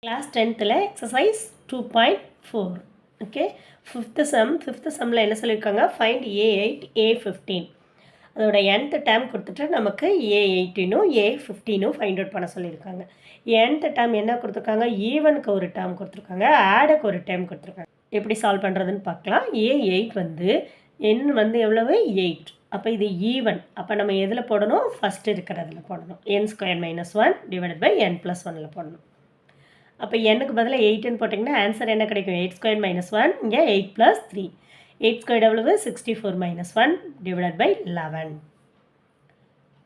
Class 10th exercise 2.4 okay fifth sum என்ன சொல்லிருக்காங்க find a8 a15 அதோட nth term கொடுத்துட்டு நமக்கு a18 னும் a15 னும் find out பண்ண சொல்லிருக்காங்க nth term என்ன கொடுத்திருக்காங்க ஈவனுக்கு ஒரு term கொடுத்திருக்காங்க ஆட்க்கு ஒரு term கொடுத்திருக்காங்க எப்படி சால்வ் பண்றதுன்னு பார்க்கலாம் a8 வந்து n வந்து எவ்வளவு 8 அப்ப இது ஈவன் அப்ப நம்ம எதுல போடணும் ஃபர்ஸ்ட் இருக்குறதுல போடணும் n² - 1 / n + 1 ல போடணும் அப்போ n-க்கு பதிலாக 8ன்னு போட்டிங்கன்னா ஆன்சர் என்ன கிடைக்கும் 8² - 1 இங்கே 8 + 3 8² எவ்வளவு 64 - 1 / 11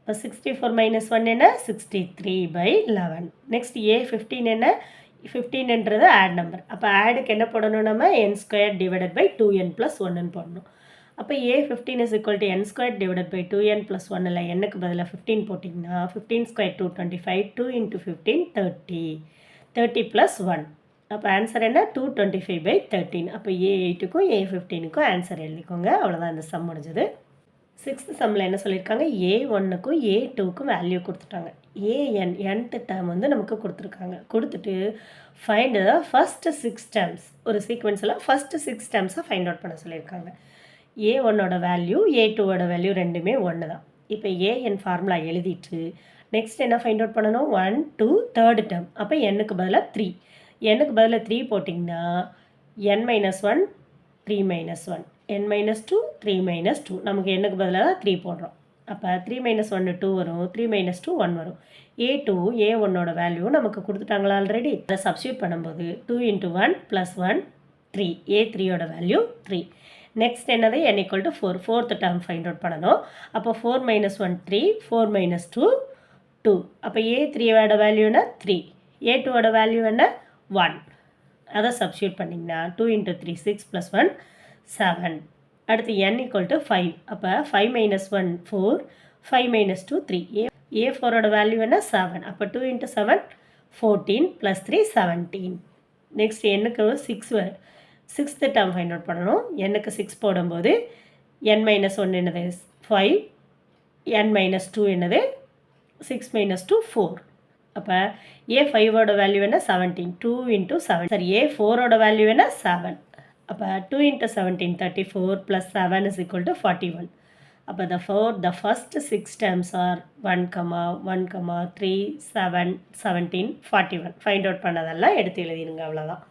இப்போ 64 - 1 என்ன 63/11 நெக்ஸ்ட் a15 என்ன 15ன்றது ஆட் நம்பர் அப்போ ஆடுக்கு என்ன போடணும் நம்ம n² / 2n + 1ன்னு போடணும் அப்போ a15 = n² / 2n + 1 இல்லை n-க்கு பதிலாக 15 போட்டிங்கன்னா 15² 225 2 × 15 30 30 + 1 அப்போ ஆன்சர் என்ன 225/13 அப்போ a8க்கும் a15க்கும் ஆன்சர் எழுதிக்கோங்க அவ்வளோதான் இந்த சம் முடிஞ்சது சிக்ஸ்த் சம்மில் என்ன சொல்லியிருக்காங்க a1க்கும் a2க்கும் வேல்யூ கொடுத்துட்டாங்க nth டேர்ம் வந்து நமக்கு கொடுத்துருக்காங்க கொடுத்துட்டு ஃபைண்ட் த ஃபர்ஸ்ட் 6 டேர்ம்ஸ் ஒரு சீக்வன்ஸில் ஃபர்ஸ்ட் 6 டேர்ம்ஸை ஃபைண்ட் அவுட் பண்ண சொல்லியிருக்காங்க a1ஓட வேல்யூ a2ஓட வேல்யூ ரெண்டுமே ஒன்று தான் இப்போ an ஃபார்முலா எழுதிட்டு நெக்ஸ்ட் என்ன ஃபைண்ட் அவுட் பண்ணணும் 1 2 தேர்ட் டேர்ம் அப்போ n-க்கு பதிலாக 3 n-க்கு பதிலாக 3 போட்டிங்கன்னா n - 1 3 - 1 n - 2 3 - 2 நமக்கு n-க்கு பதிலாக 3 போடுறோம் அப்போ 3 - 1 2 வரும் 3 - 2 1 வரும் a2 a1ஓட வேல்யூ நமக்கு கொடுத்துட்டாங்களா ஆல்ரெடி அதை சப்ஸ்டியூட் பண்ணும்போது 2 × 1 + 1 3 a3ஓட வேல்யூ 3 நெக்ஸ்ட் என்னது n = 4 fourth term find out பண்ணணும் அப்போ 4 - 1 3 4 - 2 2 அப்போ a3ஓட வேல்யூ என்ன 3 a2ஓட வேல்யூ என்ன 1 அதை சப்ஸ்டியூட் பண்ணிங்கன்னா 2 × 3 6 + 1 7 அடுத்து n = 5 அப்போ 5 - 1 4 5 - 2 3 a4ஓட வேல்யூ என்ன 7 அப்போ 2 × 7 14 + 3 17 நெக்ஸ்ட் n-க்கு 6 சிக்ஸ்த் டேர்ம் ஃபைண்ட் அவுட் பண்ணணும் n-க்கு 6 போடும்போது n - 1 என்னது 5 n - 2 என்னது 6 - 2 4 அப்போ a5ஓட வேல்யூ என்ன 17 2 × 7 சரி a4ஓட வேல்யூ என்ன 7 அப்போ 2 × 17 34 + 7 = 41 அப்போ the first 6 terms are 1, 1, 3 7 17 41 find out பண்ணதெல்லாம் எடுத்து எழுதிடுங்க அவ்வளோதான்